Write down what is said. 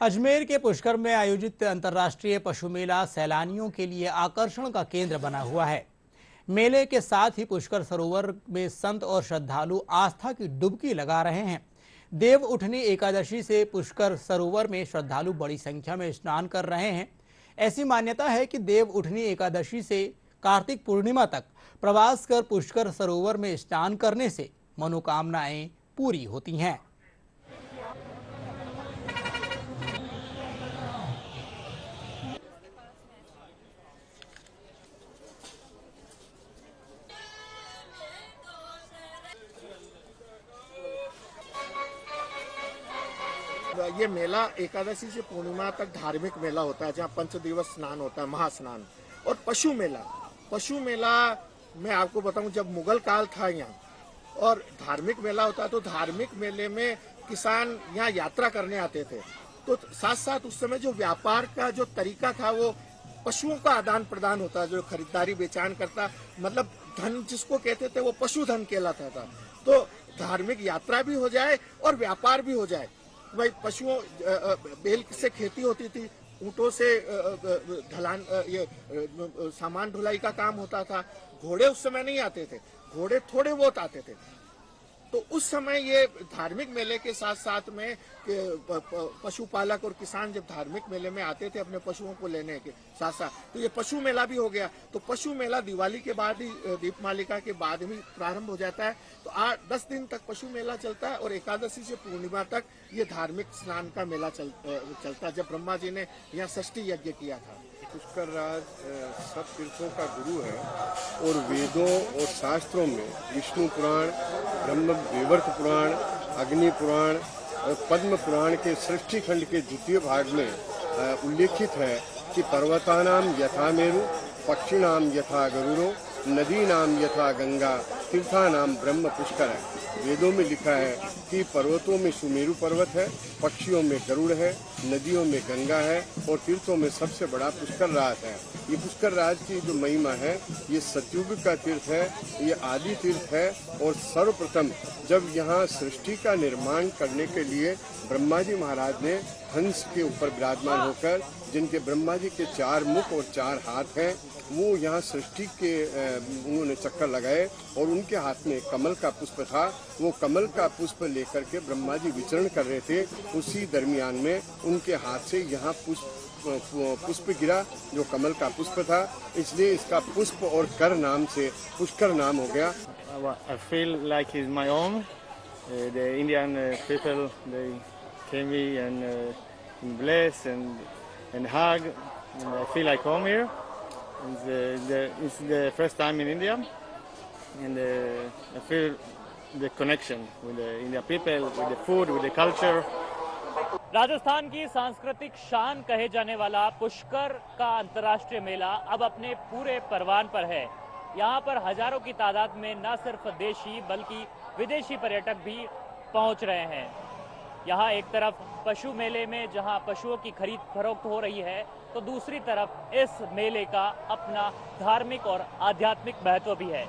अजमेर के पुष्कर में आयोजित अंतर्राष्ट्रीय पशु मेला सैलानियों के लिए आकर्षण का केंद्र बना हुआ है। मेले के साथ ही पुष्कर सरोवर में संत और श्रद्धालु आस्था की डुबकी लगा रहे हैं। देव उठनी एकादशी से पुष्कर सरोवर में श्रद्धालु बड़ी संख्या में स्नान कर रहे हैं। ऐसी मान्यता है कि देव उठनी एकादशी से कार्तिक पूर्णिमा तक प्रवास कर पुष्कर सरोवर में स्नान करने से मनोकामनाएं पूरी होती हैं। ये मेला एकादशी से पूर्णिमा तक धार्मिक मेला होता है, जहाँ पंचदिवस स्नान होता है, महास्नान। और पशु मेला मैं आपको बताऊं, जब मुगल काल था यहाँ और धार्मिक मेला होता है, तो धार्मिक मेले में किसान यहाँ यात्रा करने आते थे। तो साथ साथ उस समय जो व्यापार का जो तरीका था, वो पशुओं का आदान प्रदान होता, जो खरीदारी बेचान करता, मतलब धन जिसको कहते थे वो पशुधन कहलाता था। तो धार्मिक यात्रा भी हो जाए और व्यापार भी हो जाए। भाई पशुओं बैल से खेती होती थी, ऊँटों से ढलान ये सामान ढुलाई का काम होता था। घोड़े उस समय नहीं आते थे, घोड़े थोड़े बहुत आते थे। तो उस समय ये धार्मिक मेले के साथ साथ में पशुपालक और किसान जब धार्मिक मेले में आते थे अपने पशुओं को लेने के साथ साथ, तो ये पशु मेला भी हो गया। तो पशु मेला दिवाली के बाद ही, दीपमालिका के बाद ही प्रारंभ हो जाता है। तो 8-10 दिन तक पशु मेला चलता है और एकादशी से पूर्णिमा तक ये धार्मिक स्नान का मेला चलता है, जब ब्रह्मा जी ने यहाँ षष्ठी यज्ञ किया था। पुष्कर राज सब तीर्थों का गुरु है और वेदों और शास्त्रों में विष्णु पुराण, ब्रह्म वैवर्त पुराण, अग्नि पुराण और पद्म पुराण के सृष्टि खंड के द्वितीय भाग में उल्लेखित है कि पर्वतानाम यथा मेरु, पक्षिणाम यथा गरुड़ो, नदीनाम यथा गंगा, तीर्थानाम ब्रह्म पुष्कर है। वेदों में लिखा है कि पर्वतों में सुमेरु पर्वत है, पक्षियों में गरुड़ है, नदियों में गंगा है और तीर्थों में सबसे बड़ा पुष्कर राज है। ये पुष्कर राज की जो महिमा है, ये सतयुग का तीर्थ है, ये आदि तीर्थ है। और सर्वप्रथम जब यहाँ सृष्टि का निर्माण करने के लिए ब्रह्मा जी महाराज ने हंस के ऊपर विराजमान होकर, जिनके ब्रह्मा जी के 4 मुख और 4 हाथ हैं, वो यहाँ सृष्टि के उन्होंने चक्कर लगाए और उनके हाथ में कमल का पुष्प था। वो कमल का पुष्प लेकर के ब्रह्मा जी विचरण कर रहे थे। उसी दरमियान में उनके हाथ से यहाँ पुष्प गिरा, जो कमल का पुष्प था, इसलिए इसका पुष्प और कर नाम से पुष्कर नाम हो गया। I feel like it's my own. The Indian people, they came me and bless and hug. And I feel like home here. It's the first time in India, and I feel the connection with the Indian people, with the food, with the culture. Rajasthan की सांस्कृतिक शान कहे जाने वाला पुष्कर का अंतर्राष्ट्रीय मेला अब अपने पूरे परवान पर है। यहाँ पर हजारों की तादाद में न सिर्फ देशी बल्कि विदेशी पर्यटक भी पहुँच रहे हैं। यहाँ एक तरफ पशु मेले में जहाँ पशुओं की खरीद फरोख्त हो रही है, तो दूसरी तरफ इस मेले का अपना धार्मिक और आध्यात्मिक महत्व भी है।